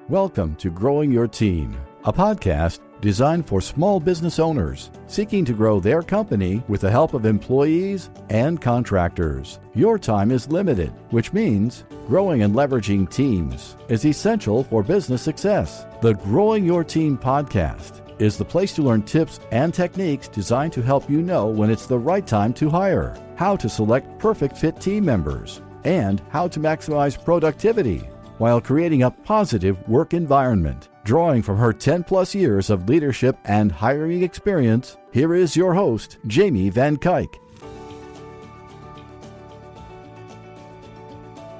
Welcome to Growing Your Team, a podcast designed for small business owners seeking to grow their company with the help of employees and contractors. Your time is limited, which means growing and leveraging teams is essential for business success. The Growing Your Team podcast is the place to learn tips and techniques designed to help you know when it's the right time to hire, how to select perfect fit team members, and how to maximize productivity while creating a positive work environment. Drawing from her 10-plus years of leadership and hiring experience, here is your host, Jamie Van Kuyk.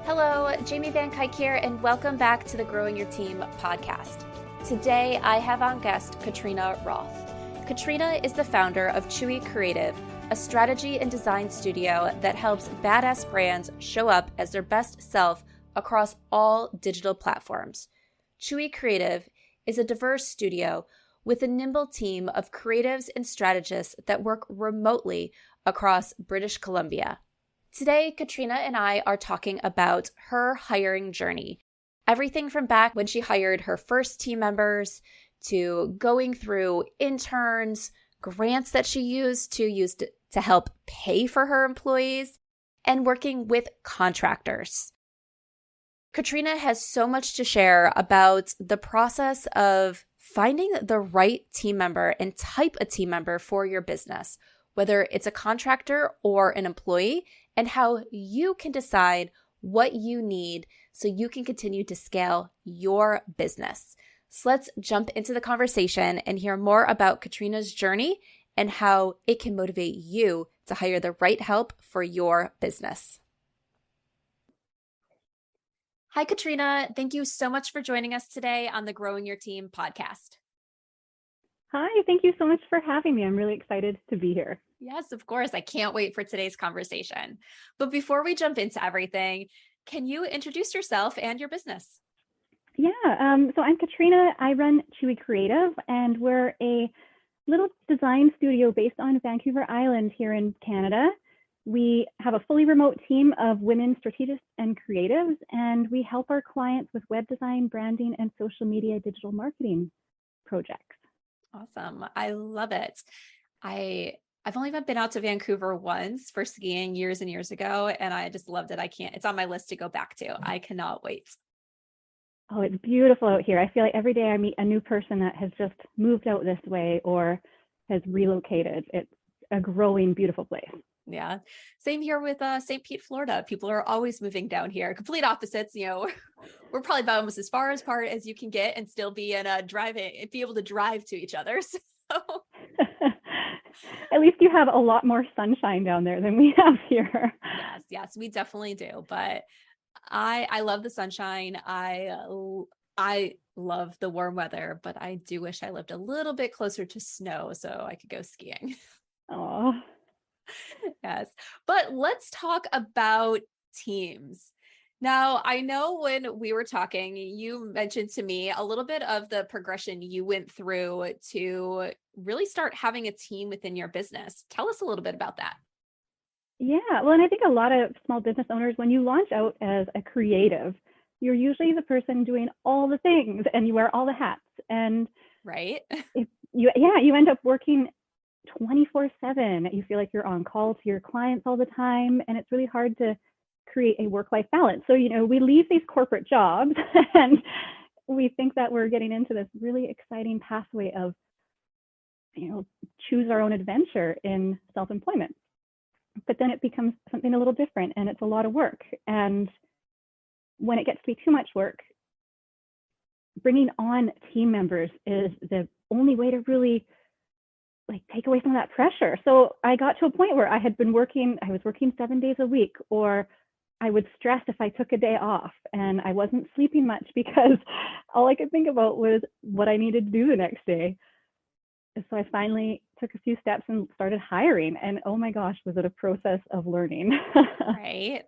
Hello, Jamie Van Kuyk here, and welcome back to the Growing Your Team podcast. Today, I have on guest Katrinna Roth. Katrinna is the founder of Chewy Creative, a strategy and design studio that helps badass brands show up as their best self across all digital platforms. Chewy Creative is a diverse studio with a nimble team of creatives and strategists that work remotely across British Columbia. Today, Katrinna and I are talking about her hiring journey. Everything from back when she hired her first team members to going through interns, grants that she used to help pay for her employees, and working with contractors. Katrinna has so much to share about the process of finding the right team member and type of team member for your business, whether it's a contractor or an employee, and how you can decide what you need so you can continue to scale your business. So let's jump into the conversation and hear more about Katrinna's journey and how it can motivate you to hire the right help for your business. Hi, Katrinna. Thank you so much for joining us today on the Growing Your Team podcast. Hi, thank you so much for having me. I'm really excited to be here. Yes, of course. I can't wait for today's conversation. But before we jump into everything, can you introduce yourself and your business? Yeah, so I'm Katrinna. I run Chewy Creative, and we're a little design studio based on Vancouver Island here in Canada. We have a fully remote team of women strategists and creatives, and we help our clients with web design, branding, and social media digital marketing projects. Awesome. I love it. I've only been out to Vancouver once for skiing years and years ago, and I just loved it. It's on my list to go back to. I cannot wait. Oh, it's beautiful out here. I feel like every day I meet a new person that has just moved out this way or has relocated. It's a growing, beautiful place. Yeah. Same here with St. Pete, Florida. People are always moving down here. Complete opposites. We're probably about almost as far apart as you can get and still be be able to drive to each other. So. At least you have a lot more sunshine down there than we have here. Yes, we definitely do. But I love the sunshine. I love the warm weather, but I do wish I lived a little bit closer to snow so I could go skiing. Oh. Yes. But let's talk about teams. Now, I know when we were talking, you mentioned to me a little bit of the progression you went through to really start having a team within your business. Tell us a little bit about that. Yeah, well, and I think a lot of small business owners, when you launch out as a creative, you're usually the person doing all the things and you wear all the hats. And right. You end up working 24/7. You feel like you're on call to your clients all the time, and it's really hard to create a work-life balance. So, we leave these corporate jobs and we think that we're getting into this really exciting pathway of, choose our own adventure in self-employment. But then it becomes something a little different and it's a lot of work. And when it gets to be too much work, bringing on team members is the only way to really take away some of that pressure. So I got to a point where I was working 7 days a week, or I would stress if I took a day off, and I wasn't sleeping much because all I could think about was what I needed to do the next day. So I finally took a few steps and started hiring, and oh my gosh, was it a process of learning.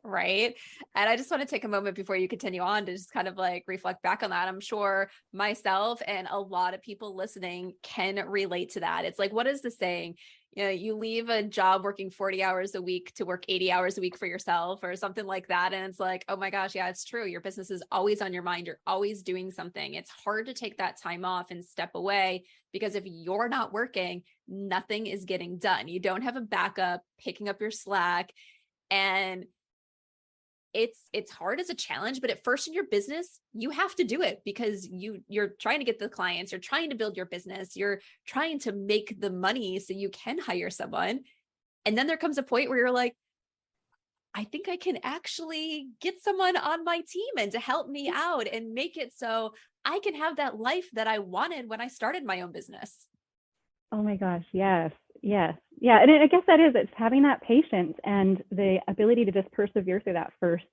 Right. And I just want to take a moment before you continue on to just kind of reflect back on that. I'm sure myself and a lot of people listening can relate to that. It's what is the saying? you leave a job working 40 hours a week to work 80 hours a week for yourself or something like that. And it's like, oh my gosh, yeah, it's true. Your business is always on your mind. You're always doing something. It's hard to take that time off and step away because if you're not working, nothing is getting done. You don't have a backup picking up your slack. And it's hard as a challenge, but at first in your business, you have to do it because you're trying to get the clients, you're trying to build your business, you're trying to make the money so you can hire someone. And then there comes a point where you're like, I think I can actually get someone on my team and to help me out and make it so I can have that life that I wanted when I started my own business. Oh my gosh, yes, yes. Yeah, and I guess it's having that patience and the ability to just persevere through that first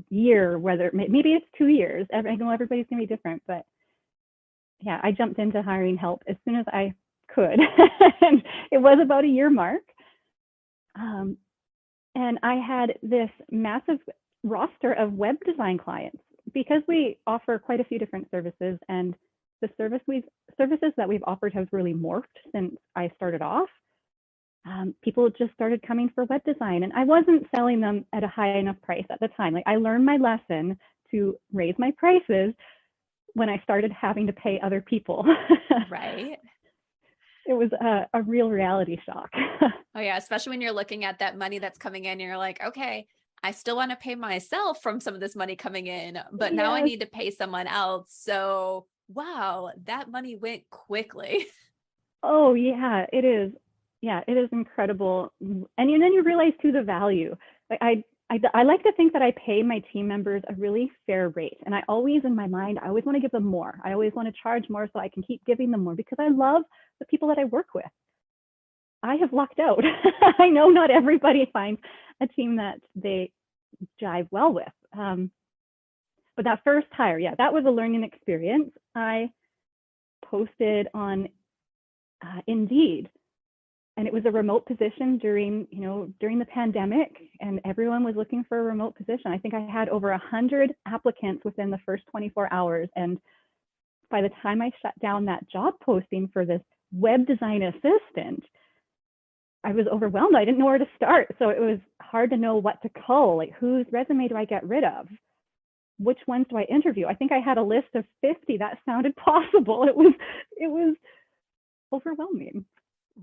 year, whether maybe it's 2 years. I know everybody's gonna be different, but yeah, I jumped into hiring help as soon as I could. And it was about a year mark. And I had this massive roster of web design clients because we offer quite a few different services, and the services that we've offered have really morphed since I started off. People just started coming for web design, and I wasn't selling them at a high enough price at the time. Like, I learned my lesson to raise my prices when I started having to pay other people. Right. It was a real reality shock. Oh yeah, especially when you're looking at that money that's coming in, and you're like, okay, I still want to pay myself from some of this money coming in, but now I need to pay someone else. So wow, that money went quickly. Oh yeah, it is. Yeah, it is incredible. And then you realize too the value. Like I like to think that I pay my team members a really fair rate. And I always, in my mind, I always want to give them more. I always want to charge more so I can keep giving them more because I love the people that I work with. I have lucked out. I know not everybody finds a team that they jive well with. But that first hire, yeah, that was a learning experience. I posted on Indeed, and it was a remote position during the pandemic, and everyone was looking for a remote position. I think I had over 100 applicants within the first 24 hours. And by the time I shut down that job posting for this web design assistant, I was overwhelmed. I didn't know where to start. So it was hard to know what to cull, like whose resume do I get rid of? Which ones do I interview? I think I had a list of 50 that sounded possible. It was overwhelming.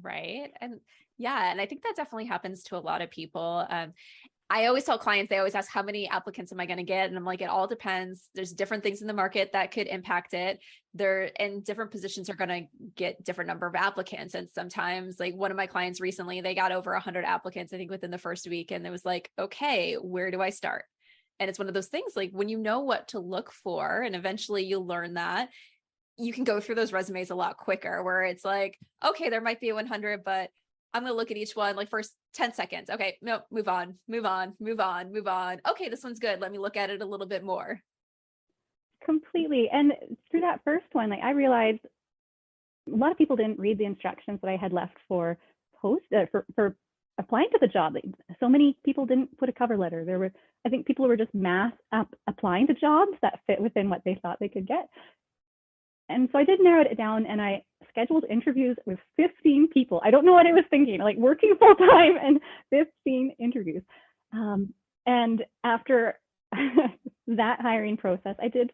Right. And yeah, and I think that definitely happens to a lot of people. I always tell clients, they always ask, how many applicants am I going to get? And I'm like, it all depends. There's different things in the market that could impact it. And different positions are going to get different number of applicants. And sometimes, like one of my clients recently, they got over 100 applicants, I think within the first week. And it was like, okay, where do I start? And it's one of those things, like when you know what to look for, and eventually you'll learn that, you can go through those resumes a lot quicker, where it's like, okay, there might be 100, but I'm going to look at each one like first 10 seconds. Okay, no, move on. Okay, this one's good. Let me look at it a little bit more. Completely. And through that first one, like I realized a lot of people didn't read the instructions that I had left for applying to the job. So many people didn't put a cover letter. I think people were just mass applying to jobs that fit within what they thought they could get. And so I did narrow it down, and I scheduled interviews with 15 people. I don't know what I was thinking, like working full time and 15 interviews. And after that hiring process, I did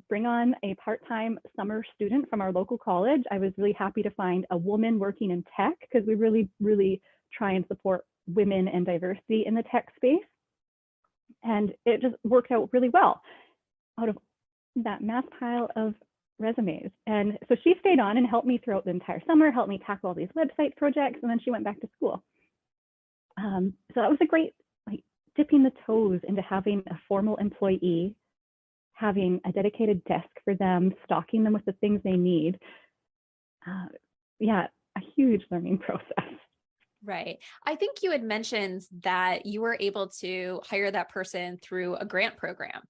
bring on a part-time summer student from our local college. I was really happy to find a woman working in tech, because we really, really try and support women and diversity in the tech space. And it just worked out really well out of that mass pile of resumes. And so she stayed on and helped me throughout the entire summer, helped me tackle all these website projects, and then she went back to school. So that was a great, like, dipping the toes into having a formal employee, having a dedicated desk for them, stocking them with the things they need. Yeah, a huge learning process. Right. I think you had mentioned that you were able to hire that person through a grant program.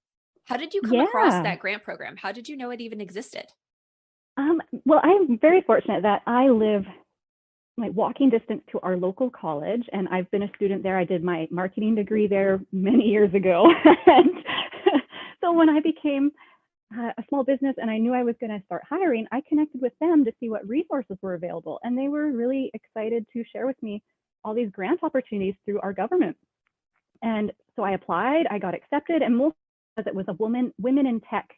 How did you come across that grant program? How did you know it even existed? Well, I'm very fortunate that I live like walking distance to our local college, and I've been a student there. I did my marketing degree there many years ago. And so when I became a small business and I knew I was going to start hiring, I connected with them to see what resources were available. And they were really excited to share with me all these grant opportunities through our government. And so I applied, I got accepted, and most because it was a women in tech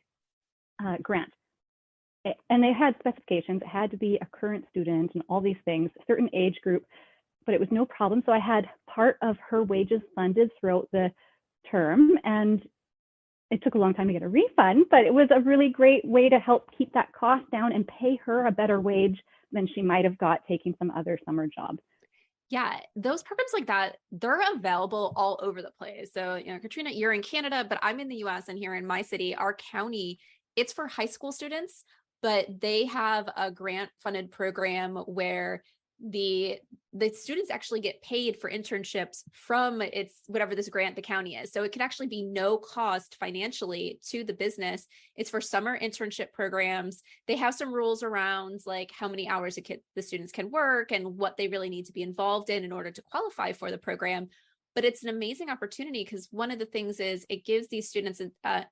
grant. And they had specifications. It had to be a current student and all these things, a certain age group, but it was no problem. So I had part of her wages funded throughout the term, and it took a long time to get a refund, but it was a really great way to help keep that cost down and pay her a better wage than she might have got taking some other summer job. Yeah, those programs like that, they're available all over the place. So, Katrinna, you're in Canada, but I'm in the US, and here in my city, our county, it's for high school students, but they have a grant funded program where the students actually get paid for internships from it's whatever this grant the county is. So it can actually be no cost financially to the business. It's for summer internship programs. They have some rules around like how many hours the students can work and what they really need to be involved in order to qualify for the program. But it's an amazing opportunity because one of the things is it gives these students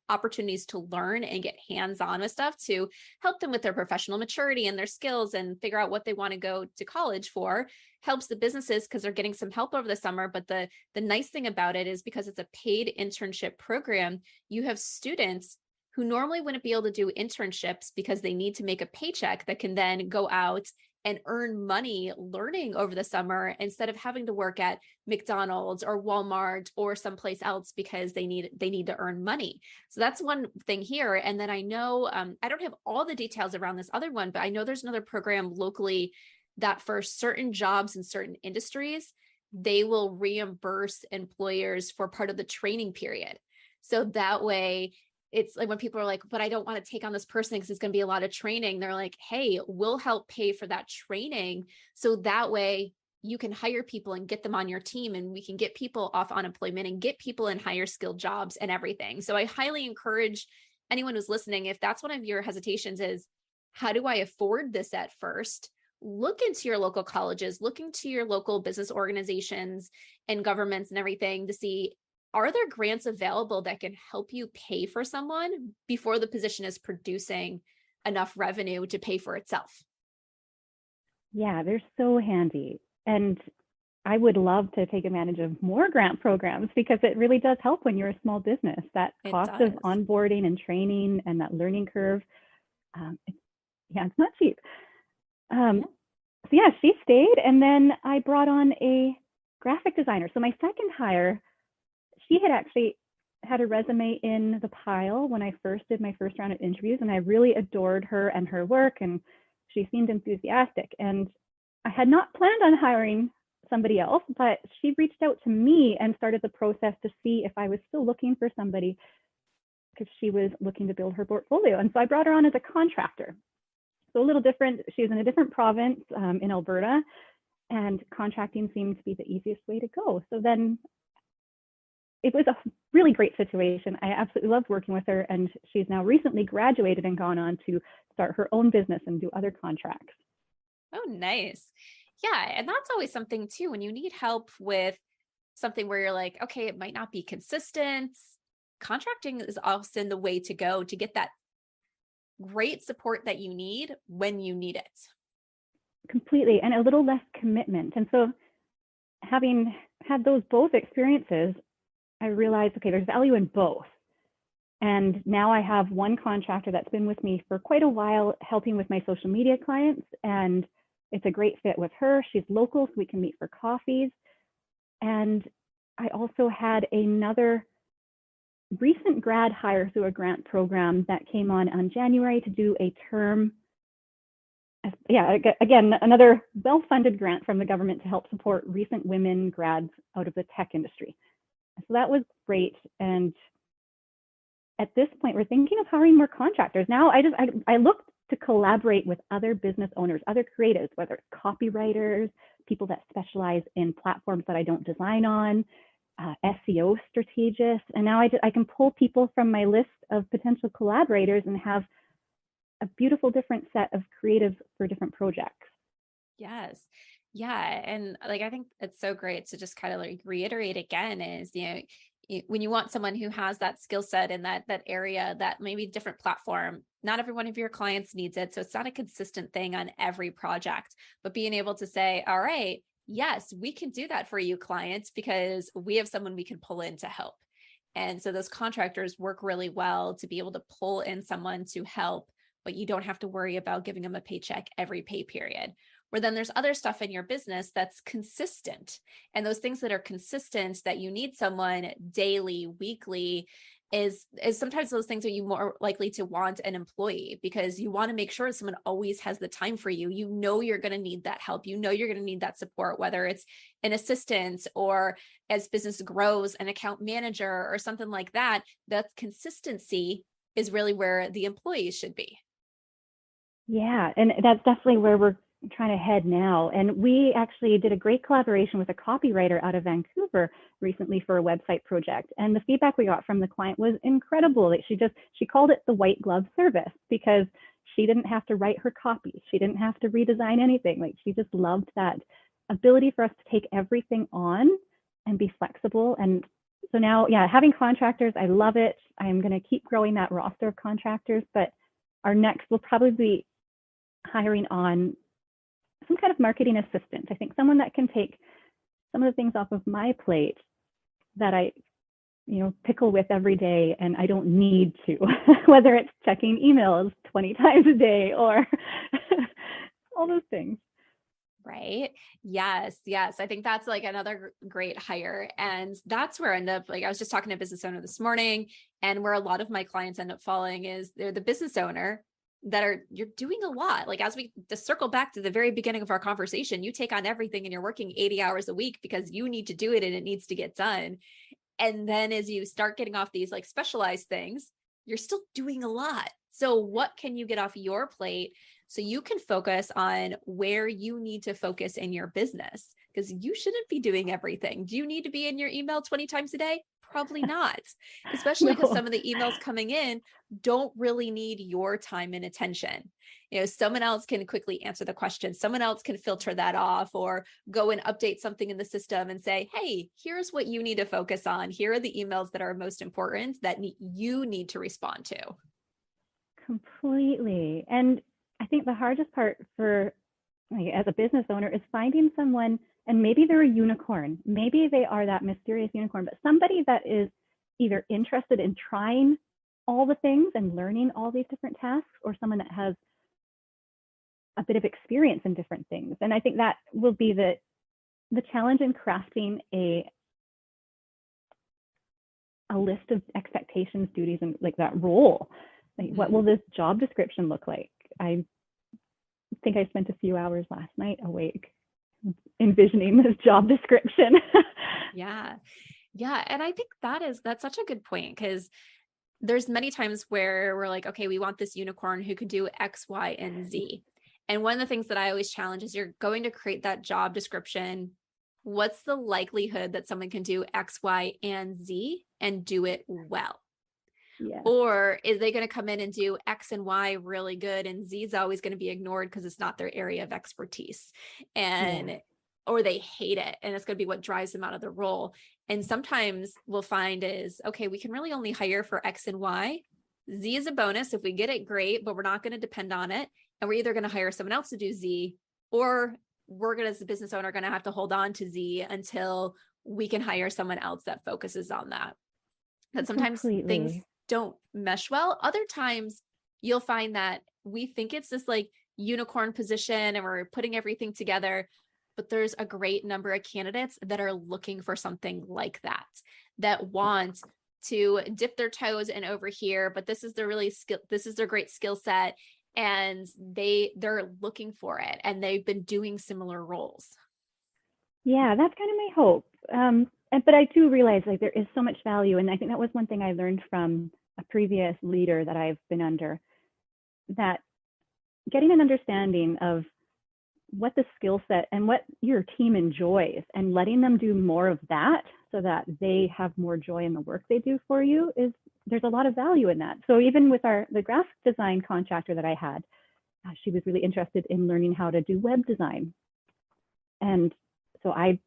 opportunities to learn and get hands-on with stuff to help them with their professional maturity and their skills and figure out what they want to go to college for. Helps the businesses because they're getting some help over the summer. But the nice thing about it is because it's a paid internship program, you have students who normally wouldn't be able to do internships because they need to make a paycheck that can then go out and earn money learning over the summer instead of having to work at McDonald's or Walmart or someplace else because they need to earn money. So that's one thing here. And then I know, I don't have all the details around this other one, but I know there's another program locally that for certain jobs in certain industries, they will reimburse employers for part of the training period. So that way, it's like when people are like, but I don't want to take on this person because it's going to be a lot of training. They're like, hey, we'll help pay for that training. So that way you can hire people and get them on your team and we can get people off unemployment and get people in higher skilled jobs and everything. So I highly encourage anyone who's listening, if that's one of your hesitations is, how do I afford this at first? Look into your local colleges, look into your local business organizations and governments and everything to see, are there grants available that can help you pay for someone before the position is producing enough revenue to pay for itself? Yeah, they're so handy. And I would love to take advantage of more grant programs because it really does help when you're a small business. That cost of onboarding and training and that learning curve, it's not cheap. So yeah, she stayed. And then I brought on a graphic designer. So my second hire, she had actually had a resume in the pile when I first did my first round of interviews, and I really adored her and her work, and she seemed enthusiastic. And I had not planned on hiring somebody else, but she reached out to me and started the process to see if I was still looking for somebody because she was looking to build her portfolio. And so I brought her on as a contractor. So a little different. She was in a different province in Alberta, and contracting seemed to be the easiest way to go. So then it was a really great situation. I absolutely loved working with her, and she's now recently graduated and gone on to start her own business and do other contracts. Oh, nice. Yeah. And that's always something too, when you need help with something where you're like, okay, it might not be consistent. Contracting is often the way to go to get that great support that you need when you need it. Completely. And a little less commitment. And so having had those both experiences, I realized, okay, there's value in both. And now I have one contractor that's been with me for quite a while, helping with my social media clients. And it's a great fit with her. She's local, so we can meet for coffees. And I also had another recent grad hire through a grant program that came on January to do a term. Yeah, again, another well-funded grant from the government to help support recent women grads out of the tech industry. So that was great. And at this point, we're thinking of hiring more contractors. Now I look to collaborate with other business owners, other creatives, whether it's copywriters, people that specialize in platforms that I don't design on, SEO strategists. And now I can pull people from my list of potential collaborators and have a beautiful different set of creatives for different projects. Yes. Yeah. And like, I think it's so great to just kind of like reiterate again is, when you want someone who has that skill set in that area, that maybe different platform, not every one of your clients needs it. So it's not a consistent thing on every project, but being able to say, all right, yes, we can do that for you, clients, because we have someone we can pull in to help. And so those contractors work really well to be able to pull in someone to help, but you don't have to worry about giving them a paycheck every pay period. Where then there's other stuff in your business that's consistent. And those things that are consistent that you need someone daily, weekly, is sometimes those things are you more likely to want an employee, because you want to make sure someone always has the time for you. You know you're going to need that help. You know you're going to need that support, whether it's an assistant or as business grows, an account manager or something like that. That consistency is really where the employees should be. Yeah, and that's definitely where we're trying to head now. And we actually did a great collaboration with a copywriter out of Vancouver recently for a website project. And the feedback we got from the client was incredible. Like she called it the white glove service, because she didn't have to write her copy. She didn't have to redesign anything. Like, she just loved that ability for us to take everything on and be flexible. And so now, yeah, having contractors, I love it. I'm going to keep growing that roster of contractors, but our next will probably be hiring on some kind of marketing assistant. I think someone that can take some of the things off of my plate that I, pickle with every day and I don't need to, whether it's checking emails 20 times a day or all those things. Right. Yes. I think that's like another great hire. And that's where I end up, like, I was just talking to a business owner this morning, and where a lot of my clients end up falling is they're the business owner you're doing a lot. Like, as we just circle back to the very beginning of our conversation, you take on everything and you're working 80 hours a week because you need to do it and it needs to get done. And then as you start getting off these like specialized things, you're still doing a lot. So what can you get off your plate so you can focus on where you need to focus in your business? Because you shouldn't be doing everything. Do you need to be in your email 20 times a day? Probably not, especially because some of the emails coming in don't really need your time and attention. Someone else can quickly answer the question. Someone else can filter that off, or go and update something in the system and say, hey, here's what you need to focus on. Here are the emails that are most important that you need to respond to. Completely. And I think the hardest part for, as a business owner, is finding someone, and maybe they're a unicorn, maybe they are that mysterious unicorn, but somebody that is either interested in trying all the things and learning all these different tasks, or someone that has a bit of experience in different things. And I think that will be the challenge in crafting a list of expectations, duties, and like that role. Like, what will this job description look like? I think I spent a few hours last night awake envisioning this job description. Yeah. And I think that's such a good point, because there's many times where we're like, okay, we want this unicorn who can do X, Y, and Z. And one of the things that I always challenge is, you're going to create that job description. What's the likelihood that someone can do X, Y, and Z and do it well? Yeah. Or is they going to come in and do X and Y really good, and Z is always going to be ignored because it's not their area of expertise, or they hate it and it's going to be what drives them out of the role. And sometimes we'll find is, okay, we can really only hire for X and Y. Z is a bonus. If we get it, great, but we're not going to depend on it. And we're either going to hire someone else to do Z, or we're going to, as a business owner, going to have to hold on to Z until we can hire someone else that focuses on that. But sometimes things don't mesh well. Other times you'll find that we think it's this like unicorn position and we're putting everything together, but there's a great number of candidates that are looking for something like that want to dip their toes in over here, but this is their great skill set, and they're looking for it, and they've been doing similar roles. Yeah, that's kind of my hope. But I do realize like there is so much value. And I think that was one thing I learned from a previous leader that I've been under, that getting an understanding of what the skill set and what your team enjoys, and letting them do more of that so that they have more joy in the work they do for you, there's a lot of value in that. So even with the graphic design contractor that I had, she was really interested in learning how to do web design. And so I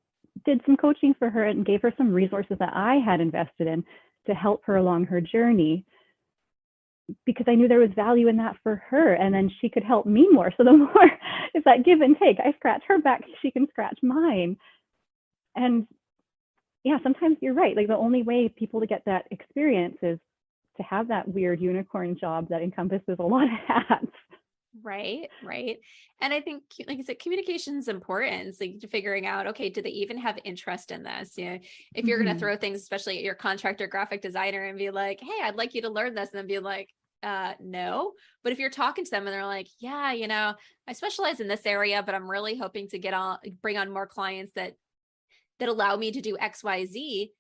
did some coaching for her and gave her some resources that I had invested in to help her along her journey, because I knew there was value in that for her. And then she could help me more. So the more it's that give and take. I scratch her back, she can scratch mine. And yeah, sometimes you're right. Like the only way people to get that experience is to have that weird unicorn job that encompasses a lot of hats. Right. And I think, like you said, communication is important. So figuring out, okay, do they even have interest in this? You know, if you're going to throw things, especially at your contractor graphic designer, and be like, hey, I'd like you to learn this, and then be like, no. But if you're talking to them and they're like, yeah, you know, I specialize in this area, but I'm really hoping to bring on more clients that allow me to do XYZ,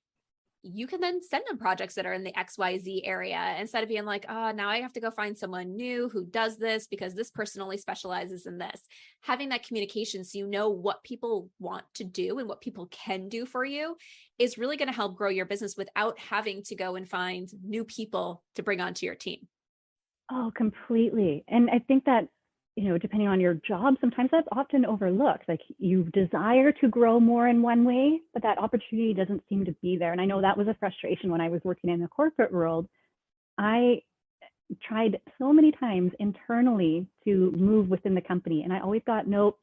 you can then send them projects that are in the XYZ area instead of being like, oh, now I have to go find someone new who does this because this person only specializes in this. Having that communication so you know what people want to do and what people can do for you is really going to help grow your business without having to go and find new people to bring onto your team. Oh, completely. And I think that, you know, depending on your job, sometimes that's often overlooked. Like you desire to grow more in one way, but that opportunity doesn't seem to be there. And I know that was a frustration when I was working in the corporate world. I tried so many times internally to move within the company, and I always got nope.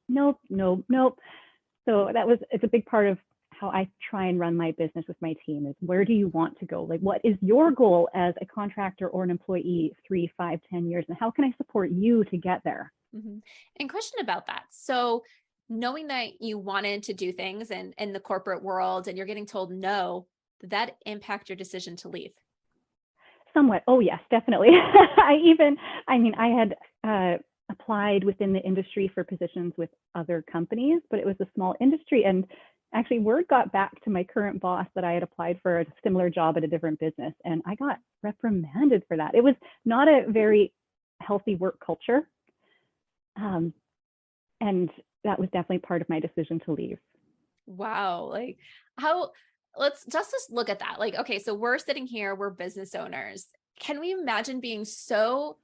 So it's a big part of how I try and run my business with my team is, where do you want to go? Like, what is your goal as a contractor or an employee 3, 5, 10 years? And how can I support you to get there? And question about that. So knowing that you wanted to do things in the corporate world and you're getting told no, did that impact your decision to leave? Somewhat. Oh, yes, definitely. I had applied within the industry for positions with other companies, but it was a small industry. And actually, word got back to my current boss that I had applied for a similar job at a different business, and I got reprimanded for that. It was not a very healthy work culture. And that was definitely part of my decision to leave. Wow. Like let's just look at that. Like, okay, so we're sitting here, we're business owners. Can we imagine being so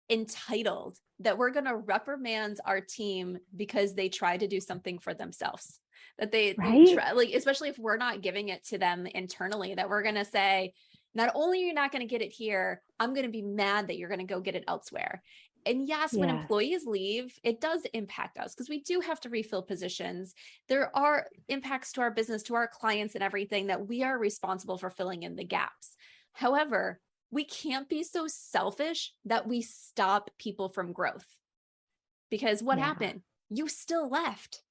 entitled that we're going to reprimand our team because they try to do something for themselves? That they try, like, especially if we're not giving it to them internally, that we're going to say, not only are you not going to get it here, I'm going to be mad that you're going to go get it elsewhere. And yes, when employees leave, it does impact us because we do have to refill positions. There are impacts to our business, to our clients and everything that we are responsible for filling in the gaps. However, we can't be so selfish that we stop people from growth, because what happened? You still left.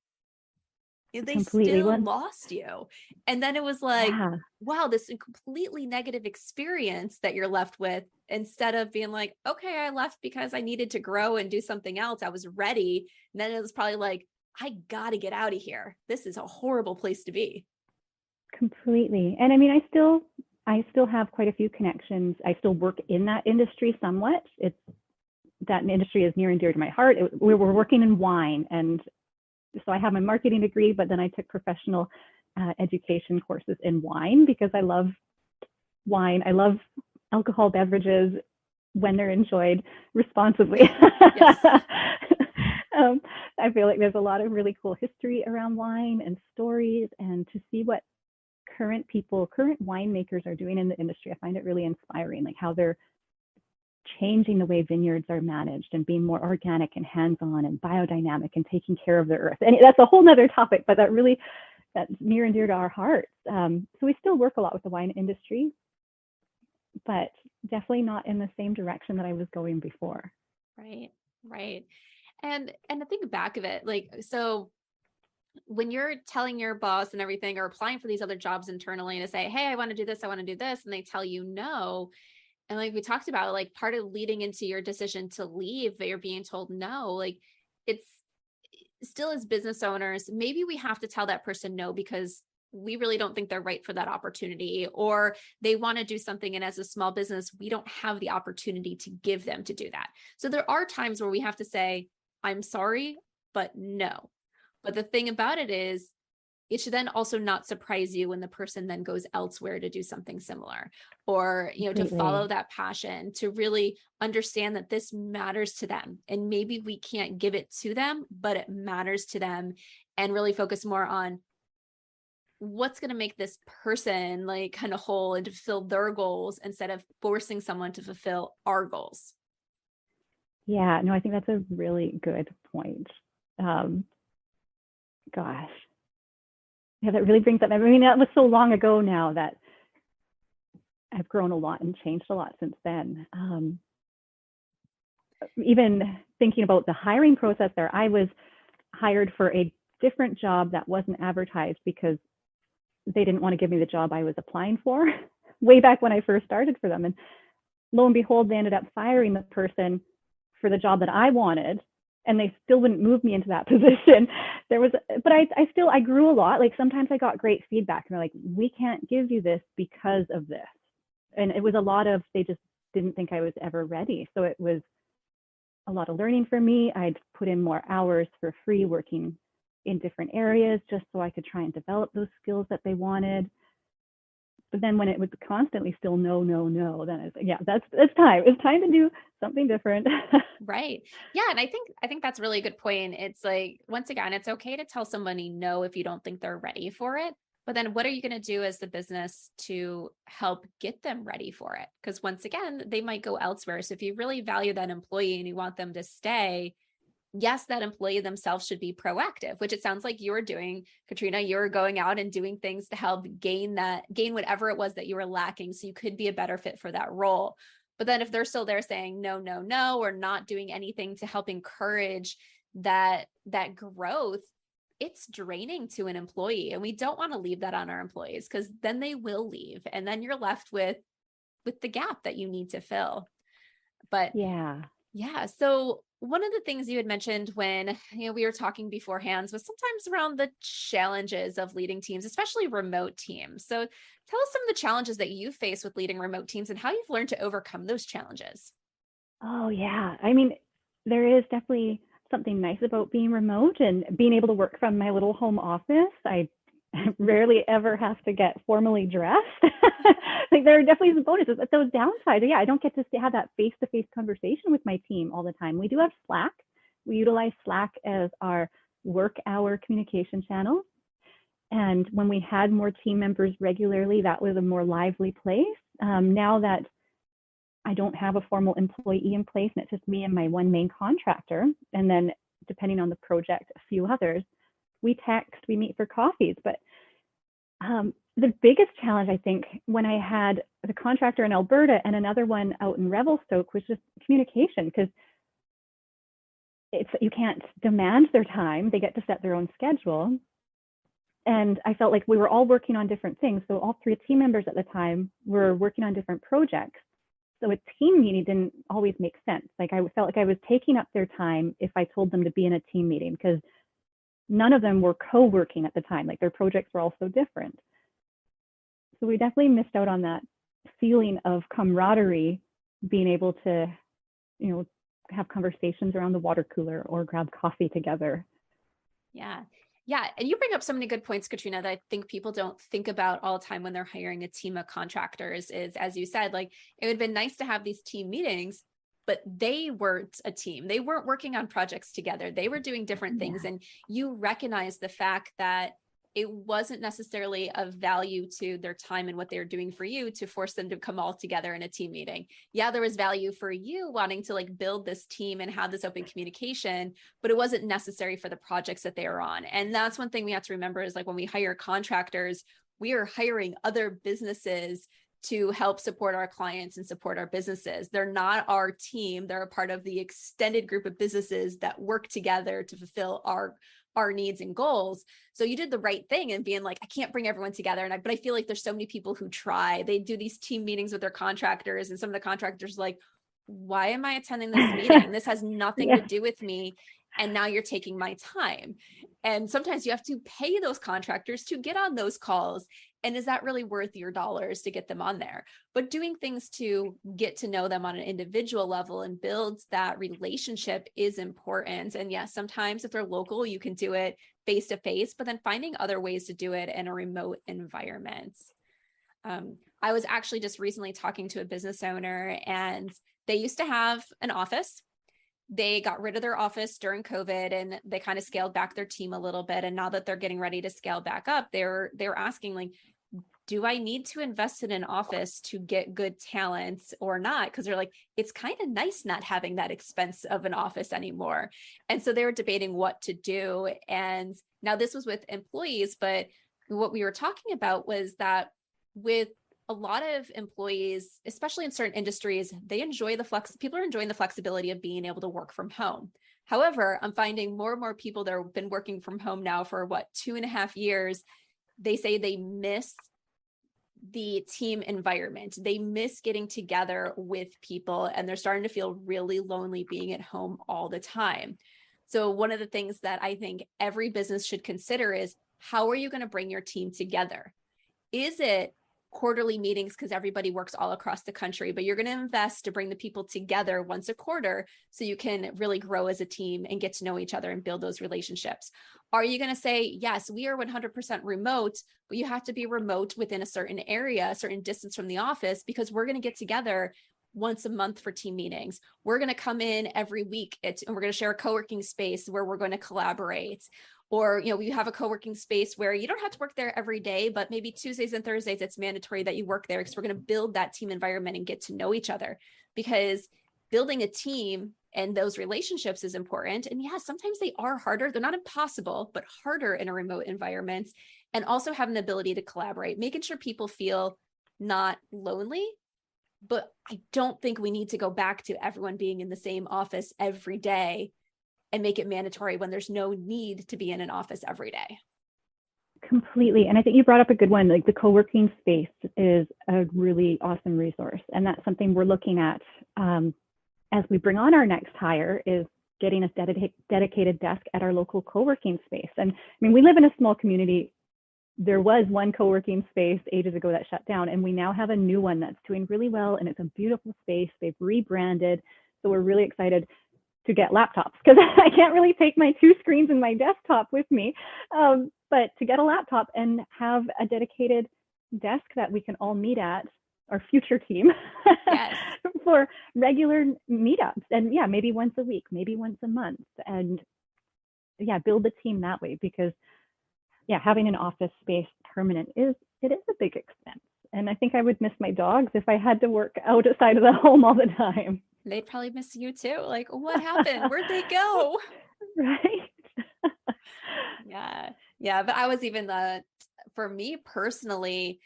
They still lost you. And then it was like, wow, this completely negative experience that you're left with, instead of being like, okay, I left because I needed to grow and do something else. I was ready. And then it was probably like, I got to get out of here. This is a horrible place to be. Completely. And I mean, I still have quite a few connections. I still work in that industry somewhat. That industry is near and dear to my heart. We were working in wine, and so I have my marketing degree, but then I took professional education courses in wine because I love wine. I love alcohol beverages when they're enjoyed responsibly. Yes. I feel like there's a lot of really cool history around wine and stories, and to see what current winemakers are doing in the industry, I find it really inspiring, like how they're changing the way vineyards are managed and being more organic and hands-on and biodynamic and taking care of the earth. And that's a whole nother topic, but that's near and dear to our hearts. So we still work a lot with the wine industry, but definitely not in the same direction that I was going before. Right. And to think back of it, like, so when you're telling your boss and everything, or applying for these other jobs internally to say, hey, I want to do this, and they tell you no. And like we talked about, like part of leading into your decision to leave, that you're being told no, like it's still, as business owners, maybe we have to tell that person no because we really don't think they're right for that opportunity, or they want to do something. And as a small business, we don't have the opportunity to give them to do that. So there are times where we have to say, I'm sorry, but no. But the thing about it is, it should then also not surprise you when the person then goes elsewhere to do something similar, or, to follow that passion, to really understand that this matters to them. And maybe we can't give it to them, but it matters to them, and really focus more on, what's going to make this person like kind of whole and to fulfill their goals instead of forcing someone to fulfill our goals. Yeah, no, I think that's a really good point. Gosh. Yeah, that really brings up, I mean, that was so long ago now that I've grown a lot and changed a lot since then. Even thinking about the hiring process there, I was hired for a different job that wasn't advertised because they didn't want to give me the job I was applying for way back when I first started for them. And lo and behold, they ended up firing the person for the job that I wanted, and they still wouldn't move me into that position. But I grew a lot. Like sometimes I got great feedback and they're like, we can't give you this because of this. And it was a lot of, they just didn't think I was ever ready. So it was a lot of learning for me. I'd put in more hours for free working in different areas just so I could try and develop those skills that they wanted. But then when it was constantly still no, then it's yeah, it's time. It's time to do something different. Right. Yeah. And I think that's a really good point. It's like, once again, it's okay to tell somebody no if you don't think they're ready for it. But then what are you going to do as the business to help get them ready for it? Because once again, they might go elsewhere. So if you really value that employee and you want them to stay, yes, that employee themselves should be proactive, which it sounds like you were doing, Katrinna. You were going out and doing things to help gain whatever it was that you were lacking, so you could be a better fit for that role. But then if they're still there saying no, or not doing anything to help encourage that growth, it's draining to an employee. And we don't want to leave that on our employees, because then they will leave. And then you're left with the gap that you need to fill. But yeah. So one of the things you had mentioned when we were talking beforehand was sometimes around the challenges of leading teams, especially remote teams. So tell us some of the challenges that you face with leading remote teams and how you've learned to overcome those challenges. Oh yeah. I mean, there is definitely something nice about being remote and being able to work from my little home office. I rarely ever have to get formally dressed. Like there are definitely some bonuses, but those downsides, yeah, I don't get to have that face-to-face conversation with my team all the time. We do have Slack. We utilize Slack as our work hour communication channel. And when we had more team members regularly, that was a more lively place. Now that I don't have a formal employee in place and it's just me and my one main contractor, and then depending on the project, a few others, we text, we meet for coffees. But the biggest challenge, I think, when I had the contractor in Alberta and another one out in Revelstoke was just communication, because you can't demand their time. They get to set their own schedule. And I felt like we were all working on different things. So all three team members at the time were working on different projects. So a team meeting didn't always make sense. Like I felt like I was taking up their time if I told them to be in a team meeting, because none of them were co-working at the time. Like their projects were all so different. So we definitely missed out on that feeling of camaraderie, being able to, have conversations around the water cooler or grab coffee together. Yeah. Yeah. And you bring up so many good points, Katrinna, that I think people don't think about all the time when they're hiring a team of contractors is, as you said, like it would have been nice to have these team meetings, but they weren't a team. They weren't working on projects together. They were doing different things. And you recognize the fact that it wasn't necessarily of value to their time and what they were doing for you to force them to come all together in a team meeting. Yeah, there was value for you wanting to like build this team and have this open communication, but it wasn't necessary for the projects that they were on. And that's one thing we have to remember is like when we hire contractors, we are hiring other businesses to help support our clients and support our businesses. They're not our team. They're a part of the extended group of businesses that work together to fulfill our needs and goals. So you did the right thing in being like, I can't bring everyone together. But I feel like there's so many people who try. They do these team meetings with their contractors, and some of the contractors are like, why am I attending this meeting? This has nothing to do with me. And now you're taking my time. And sometimes you have to pay those contractors to get on those calls. And is that really worth your dollars to get them on there? But doing things to get to know them on an individual level and build that relationship is important. And yes, sometimes if they're local, you can do it face to face, but then finding other ways to do it in a remote environment. I was actually just recently talking to a business owner, and they used to have an office. they got rid of their office during COVID and they kind of scaled back their team a little bit. And now that they're getting ready to scale back up, they're asking like, do I need to invest in an office to get good talents or not? Because they're like, it's kind of nice not having that expense of an office anymore. And so they were debating what to do. And now this was with employees, but what we were talking about was that with a lot of employees, especially in certain industries, people are enjoying the flexibility of being able to work from home. However, I'm finding more and more people that have been working from home now for 2.5 years. They say they miss the team environment. They miss getting together with people, and they're starting to feel really lonely being at home all the time. So one of the things that I think every business should consider is, how are you going to bring your team together? Is it quarterly meetings because everybody works all across the country, but you're going to invest to bring the people together once a quarter so you can really grow as a team and get to know each other and build those relationships? Are you going to say, yes, we are 100% remote, but you have to be remote within a certain area, a certain distance from the office, because we're going to get together once a month for team meetings. We're going to come in every week and we're going to share a co-working space where we're going to collaborate. Or, we have a co-working space where you don't have to work there every day, but maybe Tuesdays and Thursdays, it's mandatory that you work there because we're going to build that team environment and get to know each other, because building a team and those relationships is important. And yeah, sometimes they are harder. They're not impossible, but harder in a remote environment. And also having the ability to collaborate, making sure people feel not lonely. But I don't think we need to go back to everyone being in the same office every day and make it mandatory when there's no need to be in an office every day. Completely. And I think you brought up a good one. Like, the co-working space is a really awesome resource. And that's something we're looking at as we bring on our next hire, is getting a dedicated desk at our local co-working space. And I mean, we live in a small community. There was one co-working space ages ago that shut down, and we now have a new one that's doing really well. And it's a beautiful space. They've rebranded. So we're really excited to get laptops, because I can't really take my 2 screens and my desktop with me. But to get a laptop and have a dedicated desk that we can all meet at, our future team, yes. for regular meetups. And yeah, maybe once a week, maybe once a month. And yeah, build the team that way, because yeah, having an office space permanent is a big expense. And I think I would miss my dogs if I had to work outside of the home all the time. They'd probably miss you too. Like, what happened? Where'd they go? Right. Yeah. But I was for me personally,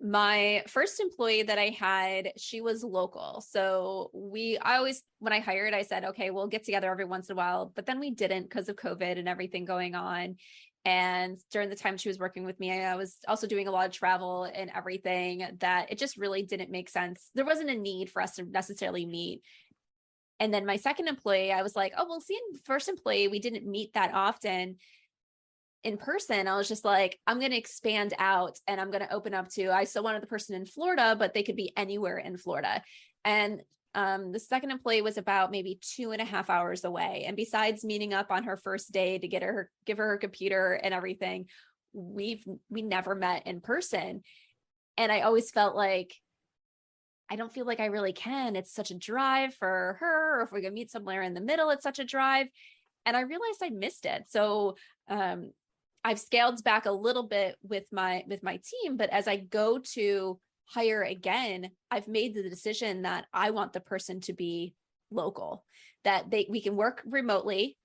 my first employee that I had, she was local. So when I hired, I said, okay, we'll get together every once in a while, but then we didn't because of COVID and everything going on. And during the time she was working with me, I was also doing a lot of travel and everything, that it just really didn't make sense. There wasn't a need for us to necessarily meet. And then my second employee, I was like, oh, well, seeing first employee, we didn't meet that often in person. I was just like, I'm going to expand out and I'm going to open up I still wanted the person in Florida, but they could be anywhere in Florida. And the second employee was about maybe 2.5 hours away. And besides meeting up on her first day to give her her computer and everything, we never met in person. And I always felt like, I don't feel like I really can. It's such a drive for her. Or if we can meet somewhere in the middle, it's such a drive. And I realized I missed it. So I've scaled back a little bit with my team, but as I go to hire again, I've made the decision that I want the person to be local, that we can work remotely,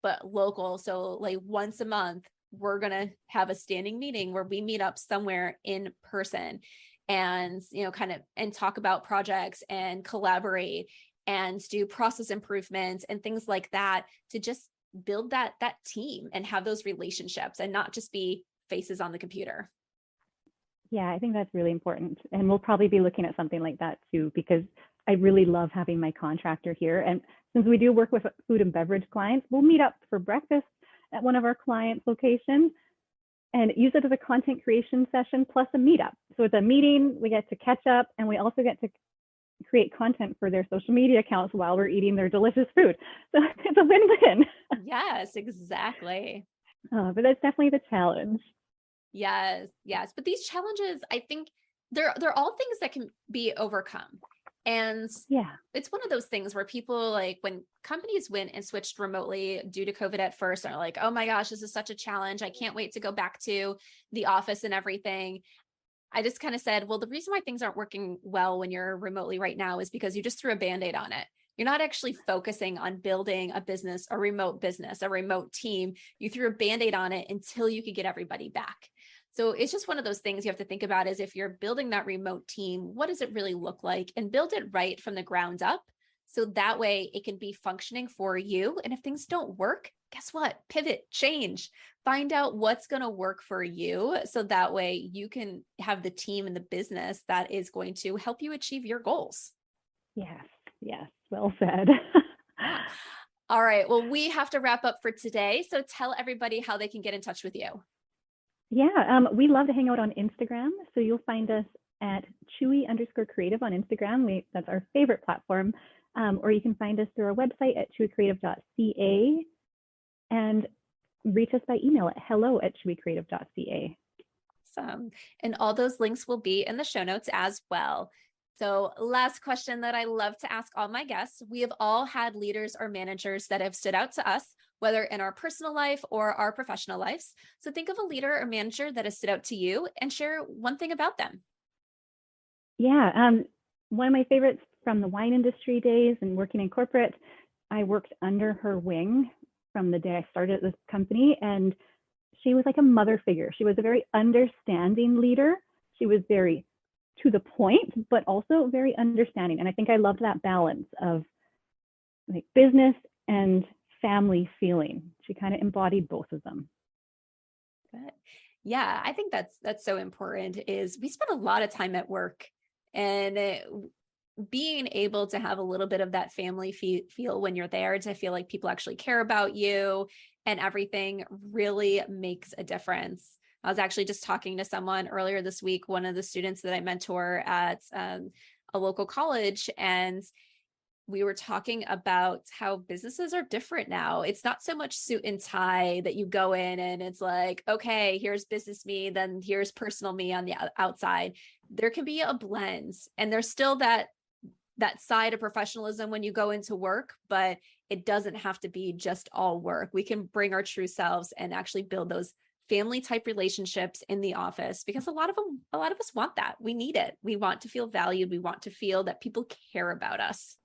but local. So like once a month, we're going to have a standing meeting where we meet up somewhere in person and, and talk about projects and collaborate and do process improvements and things like that, to just build that team and have those relationships and not just be faces on the computer. Yeah, I think that's really important. And we'll probably be looking at something like that too, because I really love having my contractor here. And since we do work with food and beverage clients, we'll meet up for breakfast at one of our clients' locations and use it as a content creation session plus a meetup. So it's a meeting, we get to catch up, and we also get to create content for their social media accounts while we're eating their delicious food. So it's a win-win. Yes, exactly. But that's definitely the challenge. Yes. But these challenges, I think they're all things that can be overcome. And Yeah. it's one of those things where people, like, when companies went and switched remotely due to COVID at first, are like, oh my gosh, this is such a challenge. I can't wait to go back to the office and everything. I just kind of said, well, the reason why things aren't working well when you're remotely right now is because you just threw a Band-Aid on it. You're not actually focusing on building a business, a remote team. You threw a Band-Aid on it until you could get everybody back. So it's just one of those things you have to think about, is if you're building that remote team, what does it really look like? And build it right from the ground up. So that way it can be functioning for you. And if things don't work, guess what? Pivot, change, find out what's going to work for you. So that way you can have the team and the business that is going to help you achieve your goals. Yes. Well said. All right. Well, we have to wrap up for today. So tell everybody how they can get in touch with you. Yeah, we love to hang out on Instagram. So you'll find us at Chewy_Creative on Instagram. That's our favorite platform. Or you can find us through our website at chewycreative.ca and reach us by email at hello@chewycreative.ca. Awesome. And all those links will be in the show notes as well. So last question that I love to ask all my guests. We have all had leaders or managers that have stood out to us, whether in our personal life or our professional lives. So think of a leader or manager that has stood out to you and share one thing about them. Yeah, one of my favorites from the wine industry days and working in corporate, I worked under her wing from the day I started at this company, and she was like a mother figure. She was a very understanding leader. She was very to the point, but also very understanding. And I think I loved that balance of like business and family feeling. She kind of embodied both of them. Good. Yeah, I think that's so important. Is we spend a lot of time at work, and being able to have a little bit of that family feel when you're there, to feel like people actually care about you and everything, really makes a difference. I was actually just talking to someone earlier this week, one of the students that I mentor at a local college, and we were talking about how businesses are different now. It's not so much suit and tie that you go in and it's like, okay, here's business me, then here's personal me on the outside. There can be a blend, and there's still that side of professionalism when you go into work, but it doesn't have to be just all work. We can bring our true selves and actually build those family type relationships in the office, because a lot of us want that. We need it. We want to feel valued. We want to feel that people care about us.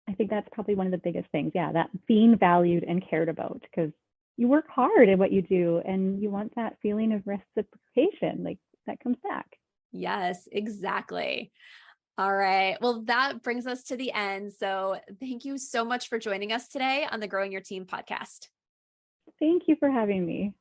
I think that's probably one of the biggest things. Yeah, that being valued and cared about, because you work hard at what you do and you want that feeling of reciprocation, like that comes back. Yes, exactly. All right. Well, that brings us to the end. So thank you so much for joining us today on the Growing Your Team podcast. Thank you for having me.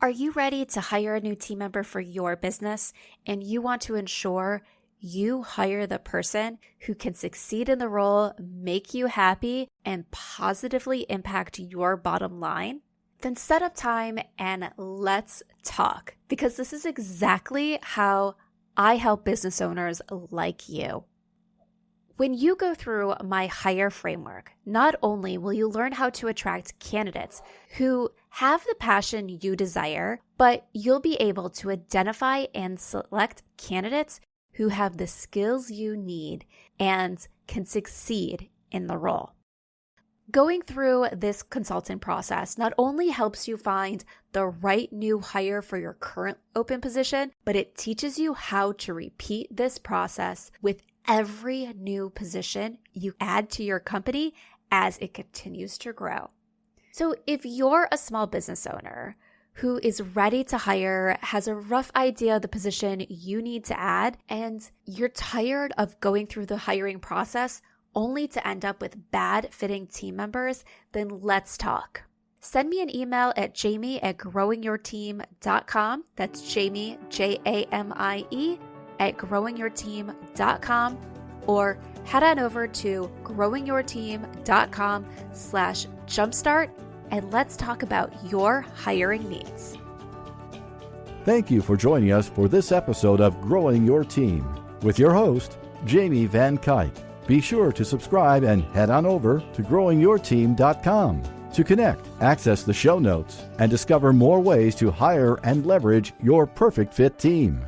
Are you ready to hire a new team member for your business, and you want to ensure you hire the person who can succeed in the role, make you happy, and positively impact your bottom line? Then set up time and let's talk, because this is exactly how I help business owners like you. When you go through my hire framework, not only will you learn how to attract candidates who have the passion you desire, but you'll be able to identify and select candidates who have the skills you need and can succeed in the role. Going through this consultant process not only helps you find the right new hire for your current open position, but it teaches you how to repeat this process with every new position you add to your company as it continues to grow. So if you're a small business owner who is ready to hire, has a rough idea of the position you need to add, and you're tired of going through the hiring process only to end up with bad fitting team members, then let's talk. Send me an email at jamie@growingyourteam.com. That's Jamie, Jamie, @growingyourteam.com, or head on over to growingyourteam.com/jumpstart and let's talk about your hiring needs. Thank you for joining us for this episode of Growing Your Team with your host, Jamie Van Kuyk. Be sure to subscribe and head on over to growingyourteam.com to connect, access the show notes, and discover more ways to hire and leverage your perfect fit team.